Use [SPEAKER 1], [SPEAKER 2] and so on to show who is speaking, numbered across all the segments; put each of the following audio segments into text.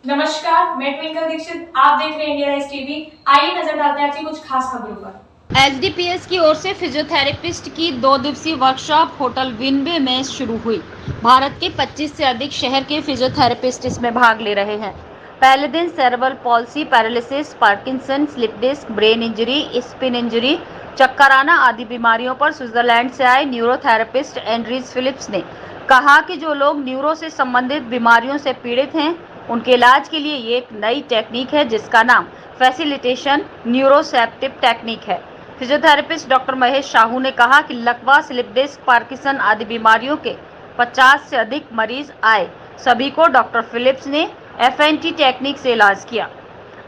[SPEAKER 1] नमस्कार, मैं ट्विंकल दीक्षित। आप देख रहे हैं इंडिया लाइव टीवी। आइए नजर डालते हैं आज की कुछ खास खबरों पर।
[SPEAKER 2] एचडीपीएस की ओर से फिजियोथेरेपिस्ट की 2 दिवसीय वर्कशॉप होटल विनबे में शुरू हुई। भारत के 25 से अधिक शहर के फिजियोथेरेपिस्ट इसमें भाग ले रहे हैं। पहले दिन cerebral palsy, paralysis, Parkinson, slip disc, brain injury, spine injury, चक्कर आना आदि बीमारियों पर स्विट्जरलैंड से आए न्यूरोथेरेपिस्ट एंड्रीज फिलिप्स ने कहा कि जो लोग न्यूरो से संबंधित बीमारियों से पीड़ित हैं, उनके इलाज के लिए ये एक नई टेक्निक है जिसका नाम फैसिलिटेशन न्यूरोसेप्टिव टेक्निक है। फिजियोथेरेपिस्ट डॉक्टर महेश साहू ने कहा कि लकवा, स्लिप डिस्क, पार्किंसन आदि बीमारियों के 50 से अधिक मरीज आए। सभी को डॉक्टर फिलिप्स ने एफएनटी टेक्निक से इलाज किया।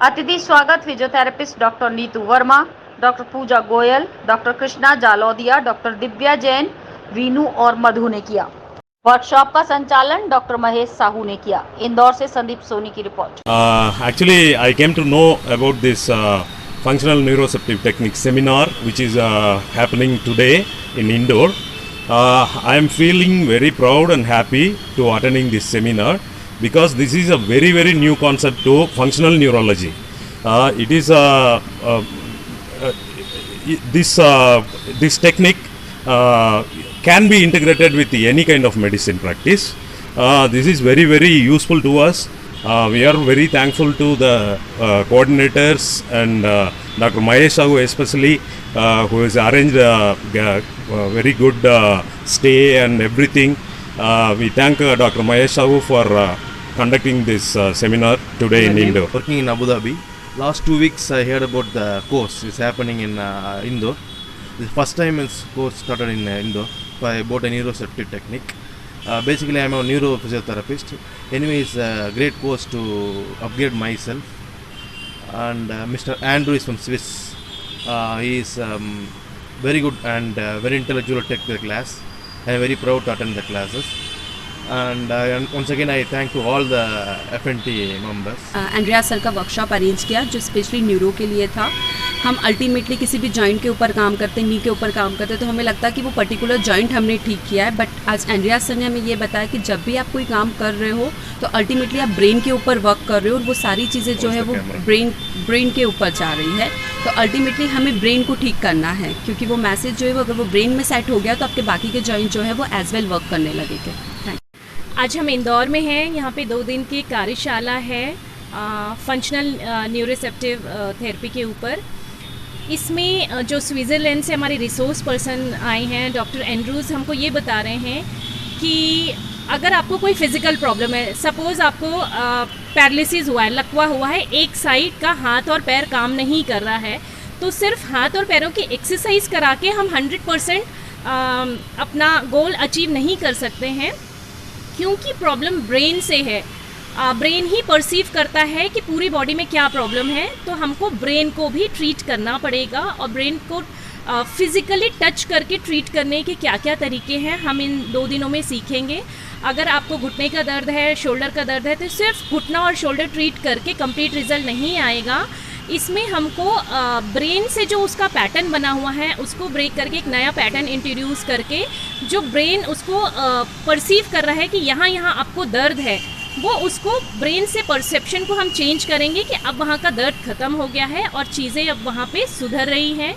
[SPEAKER 2] अतिथि स्वागत physiotherapist doctor Neetu Verma, doctor Pooja Goyal, doctor Krishna Jalodiya, doctor Divya Jain, Veenu और मधु ने किया। वर्कशॉप का संचालन डॉक्टर महेश साहू ने किया। इंदौर से संदीप सोनी की report.
[SPEAKER 3] Actually, I came to know about this functional neuroceptive technique seminar, which is happening today in Indore. I am feeling very proud and happy to attending this seminar because this is a very, very new concept to functional neurology. It is this technique can be integrated with any kind of medicine practice. This is very, very useful to us. We are very thankful to the coordinators and Dr. Mahesh Sahu especially, who has arranged a very good stay and everything. We thank Dr. Mahesh Sahu for conducting this seminar today in Indore.
[SPEAKER 4] Working in Abu Dhabi. Last 2 weeks I heard about the course. It's happening in Indore. The first time this course started in Indore about a neuroceptive technique. Basically, I'm a neurophysiotherapist. Anyway, it's a great course to upgrade myself. And Mr. Andrew is from Swiss. He is very good and very intellectual to take the class. I'm very proud to attend the classes. And once again, I thank to all the FNT members.
[SPEAKER 5] Andrea sir का workshop arrange किया जो specially neuro के लिए था। हम ultimately किसी भी joint के ऊपर काम करते हैं, नी के ऊपर काम करते हैं, तो हमें लगता है कि वो पर्टिकुलर जॉइंट हमने ठीक किया है। बट आज एंड्रिया सर ने हमें ये बताया कि जब भी आप कोई काम कर रहे हो तो अल्टीमेटली आप ब्रेन के ऊपर वर्क कर रहे हो और वो सारी चीज़ें जो है वो ब्रेन के ऊपर जा रही है। तो अल्टीमेटली हमें ब्रेन को ठीक करना है, क्योंकि वो मैसेज जो है वो अगर वो ब्रेन में सेट हो गया तो आपके बाकी के जॉइंट जो है वो एज वेल वर्क करने लगेंगे। Thank you.
[SPEAKER 6] आज हम इंदौर में हैं। यहाँ पे 2 दिन की कार्यशाला है फंक्शनल न्यूरोसेप्टिव थेरेपी के ऊपर। इसमें जो स्विट्ज़रलैंड से हमारे रिसोर्स पर्सन आए हैं डॉक्टर एंड्रूज, हमको ये बता रहे हैं कि अगर आपको कोई फिज़िकल प्रॉब्लम है, सपोज़ आपको पैरालिसिस हुआ है, लकवा हुआ है, एक साइड का हाथ और पैर काम नहीं कर रहा है, तो सिर्फ हाथ और पैरों की एक्सरसाइज करा के हम 100% अपना गोल अचीव नहीं कर सकते हैं, क्योंकि प्रॉब्लम ब्रेन से है। ब्रेन ही परसीव करता है कि पूरी बॉडी में क्या प्रॉब्लम है, तो हमको ब्रेन को भी ट्रीट करना पड़ेगा और ब्रेन को फिज़िकली टच करके ट्रीट करने के क्या क्या तरीके हैं हम इन 2 दिनों में सीखेंगे। अगर आपको घुटने का दर्द है, शोल्डर का दर्द है, तो सिर्फ घुटना और शोल्डर ट्रीट करके कंप्लीट रिजल्ट नहीं आएगा। इसमें हमको ब्रेन से जो उसका पैटर्न बना हुआ है उसको ब्रेक करके एक नया पैटर्न इंट्रोड्यूस करके जो ब्रेन उसको परसीव कर रहा है कि यहाँ यहाँ आपको दर्द है, वो उसको ब्रेन से परसेप्शन को हम चेंज करेंगे कि अब वहाँ का दर्द ख़त्म हो गया है और चीज़ें अब वहाँ पे सुधर रही हैं।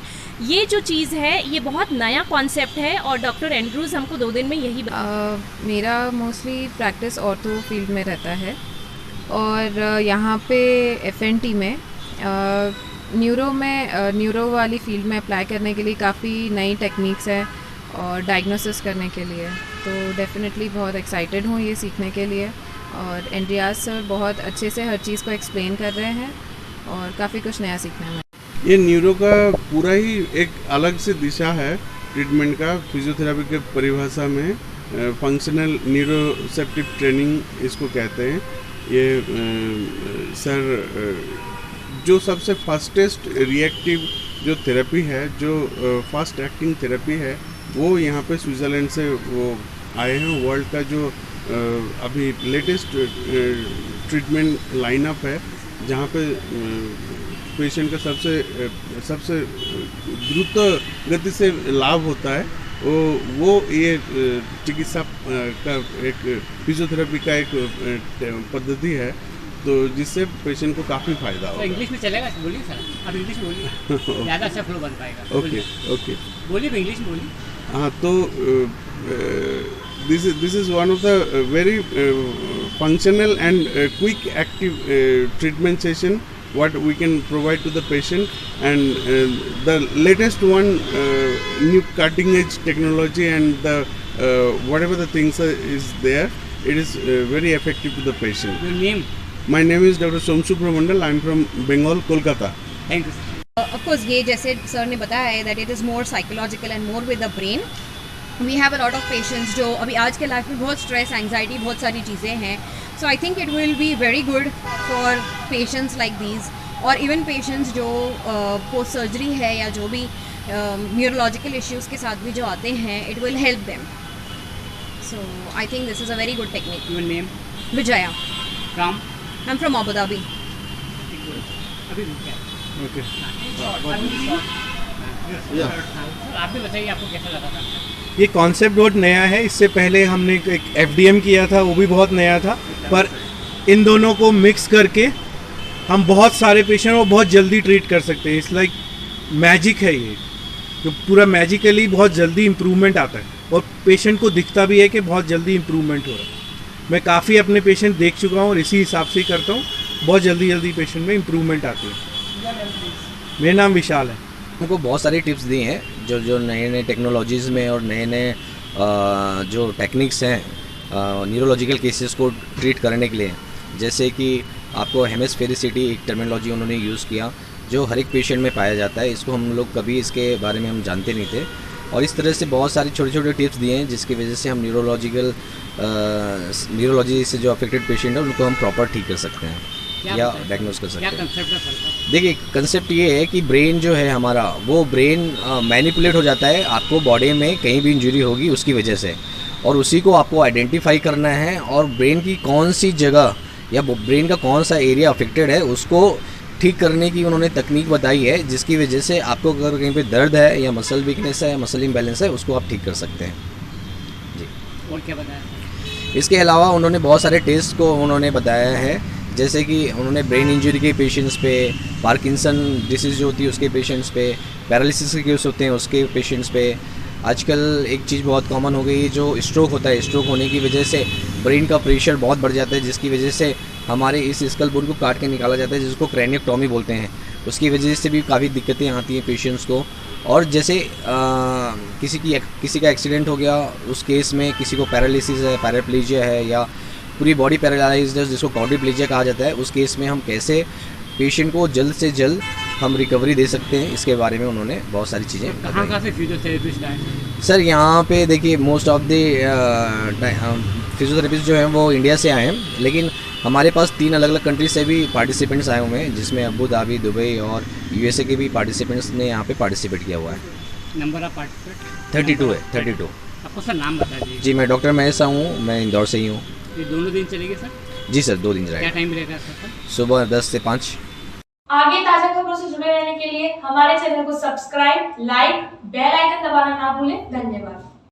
[SPEAKER 6] ये जो चीज़ है ये बहुत नया कॉन्सेप्ट है और डॉक्टर एंड्रूज हमको 2 दिन में यही
[SPEAKER 7] मेरा मोस्टली प्रैक्टिस ऑर्थो फील्ड में रहता है और यहाँ पे एफएनटी में न्यूरो वाली फील्ड में अप्लाई करने के लिए काफ़ी नई टेक्निक्स है और डायग्नोसिस करने के लिए, तो डेफिनेटली बहुत एक्साइटेड हूँ ये सीखने के लिए। और एंड्रियाज सर बहुत अच्छे से हर चीज़ को एक्सप्लेन कर रहे हैं और काफ़ी कुछ नया सीखने में।
[SPEAKER 8] ये न्यूरो का पूरा ही एक अलग से दिशा है ट्रीटमेंट का। फिजियोथेरेपी के परिभाषा में फंक्शनल न्यूरोसेप्टिव ट्रेनिंग इसको कहते हैं। ये सर जो सबसे फास्टेस्ट रिएक्टिव जो थेरेपी है, जो फास्ट एक्टिंग थेरेपी है, वो यहाँ पे स्विट्ज़रलैंड से वो आए हैं। वर्ल्ड का जो अभी लेटेस्ट ट्रीटमेंट लाइनअप है, जहाँ पे पेशेंट का सबसे द्रुत गति से लाभ होता है, वो ये चिकित्सा का एक फिजियोथेरेपी का एक पद्धति है। तो जिससे पेशेंट को काफ़ी फायदा होगा।
[SPEAKER 9] इंग्लिश में चलेगा, बोलिए सर, आप इंग्लिश में बोलिए, ज़्यादा अच्छा फ्लो बन पाएगा।
[SPEAKER 8] ओके ओके,
[SPEAKER 9] बोलिए, इंग्लिश में बोलिए।
[SPEAKER 8] हाँ, तो this is one of the very functional and quick active treatment session what we can provide to the patient, and the latest one, new cutting edge technology and the whatever the things is there, it is very effective to the patient.
[SPEAKER 9] Your name?
[SPEAKER 8] My name is Dr. Somsubra Mandal. I am from Bengal, Kolkata.
[SPEAKER 9] Thank you, sir.
[SPEAKER 10] Of course, ये जैसे sir ने बताया है that it is more psychological and more with the brain. We have a lot of patients जो अभी आज के life में बहुत स्ट्रेस, एंग्जाइटी, बहुत सारी चीज़ें हैं. So I think it will be very good for patients like these, और इवन पेशेंट्स जो पोस्ट सर्जरी है या जो भी न्यूरोलॉजिकल इश्यूज़ के साथ भी जो आते हैं, it will help them. So I think this is a very good technique.
[SPEAKER 9] Your name?
[SPEAKER 10] Vijaya.
[SPEAKER 9] From?
[SPEAKER 10] I'm from Abu Dhabi.
[SPEAKER 9] अभी क्या?
[SPEAKER 8] Okay.
[SPEAKER 9] आप भी बताइए, आपको कैसा लगा था?
[SPEAKER 11] ये कॉन्सेप्ट बहुत नया है। इससे पहले हमने एक FDM किया था, वो भी बहुत नया था, पर इन दोनों को मिक्स करके हम बहुत सारे पेशेंट को बहुत जल्दी ट्रीट कर सकते हैं। इट्स लाइक मैजिक है ये, जो पूरा मैजिकली बहुत जल्दी इम्प्रूवमेंट आता है और पेशेंट को दिखता भी है कि बहुत जल्दी इम्प्रूवमेंट हो रहा है। मैं काफ़ी अपने पेशेंट देख चुका हूँ और इसी हिसाब से ही करता हूँ, बहुत जल्दी पेशेंट में इम्प्रूवमेंट आती है। मेरा नाम विशाल है।
[SPEAKER 12] उनको बहुत सारी टिप्स दी हैं जो नए टेक्नोलॉजीज़ में और नए जो टेक्निक्स हैं न्यूरोलॉजिकल केसेस को ट्रीट करने के लिए, जैसे कि आपको हेमिस्फेरिसिटी एक टर्मिनोलॉजी उन्होंने यूज़ किया जो हर एक पेशेंट में पाया जाता है। इसको हम लोग कभी इसके बारे में हम जानते नहीं थे, और इस तरह से बहुत सारी छोटे छोटे टिप्स दिए हैं जिसकी वजह से हम न्यूरोलॉजी से जो अफेक्टेड पेशेंट है उनको हम प्रॉपर ठीक कर सकते हैं या डायग्नोज कर सकते हैं। देखिए, कंसेप्ट ये है कि ब्रेन जो है हमारा, वो ब्रेन मैनिपुलेट हो जाता है आपको बॉडी में कहीं भी इंजरी होगी उसकी वजह से, और उसी को आपको आइडेंटिफाई करना है और ब्रेन की कौन सी जगह या ब्रेन का कौन सा एरिया अफेक्टेड है उसको ठीक करने की उन्होंने तकनीक बताई है, जिसकी वजह से आपको अगर कहीं पे दर्द है या मसल वीकनेस है, मसल इम्बैलेंस है, उसको आप ठीक कर सकते हैं जी।
[SPEAKER 9] और क्या बताया?
[SPEAKER 12] इसके अलावा उन्होंने बहुत सारे टेस्ट को उन्होंने बताया है, जैसे कि उन्होंने ब्रेन इंजरी के पेशेंट्स पे, पार्किंसन डिसीज़ जो होती है उसके पेशेंट्स पे, पैरालिसिस के केस होते हैं उसके पेशेंट्स पे। आजकल एक चीज़ बहुत कॉमन हो गई है जो स्ट्रोक होता है, स्ट्रोक होने की वजह से ब्रेन का प्रेशर बहुत बढ़ जाता है, जिसकी वजह से हमारे इस स्कल बोन को काट के निकाला जाता है जिसको क्रैनियोटॉमी बोलते हैं। उसकी वजह से भी काफ़ी दिक्कतें आती हैं पेशेंट्स को। और जैसे किसी का एक्सीडेंट हो गया, उस केस में किसी को पैरालिसिस है, पैराप्लीजिया है या पूरी बॉडी पैरालाइज्ड है जिसको क्वाड्रिप्लीजिया कहा जाता है, उस केस में हम कैसे पेशेंट को जल्द से जल्द हम रिकवरी दे सकते हैं, इसके बारे में उन्होंने बहुत सारी चीज़ें बताई।
[SPEAKER 9] कहाँ से फिजियोथेरेपिस्ट आए?
[SPEAKER 12] सर, यहाँ पे देखिए मोस्ट ऑफ द फिजियोथेरेपिस्ट जो हैं वो इंडिया से आए हैं, लेकिन हमारे पास 3 अलग अलग कंट्री से भी पार्टिसिपेंट्स आए हुए हैं, जिसमें अबू धाबी, दुबई और USA के भी पार्टिसिपेंट्स ने यहाँ पे पार्टिसिपेट किया हुआ है।
[SPEAKER 9] नंबर ऑफ पार्टिसिपेंट
[SPEAKER 12] 32 है, 32।
[SPEAKER 9] आपको सर नाम बता दीजिए।
[SPEAKER 12] जी, मैं डॉक्टर महेश हूँ, मैं इंदौर से ही हूँ।
[SPEAKER 9] ये दोनों दिन चलेगी सर?
[SPEAKER 12] जी सर, 2 दिन रहेगा।
[SPEAKER 9] क्या टाइम रहेगा सर?
[SPEAKER 12] सुबह 10 से 5।
[SPEAKER 1] आगे ताजा खबरों से जुड़े रहने के लिए हमारे चैनल को सब्सक्राइब, लाइक, बेल आइकन दबाना ना भूलें। धन्यवाद।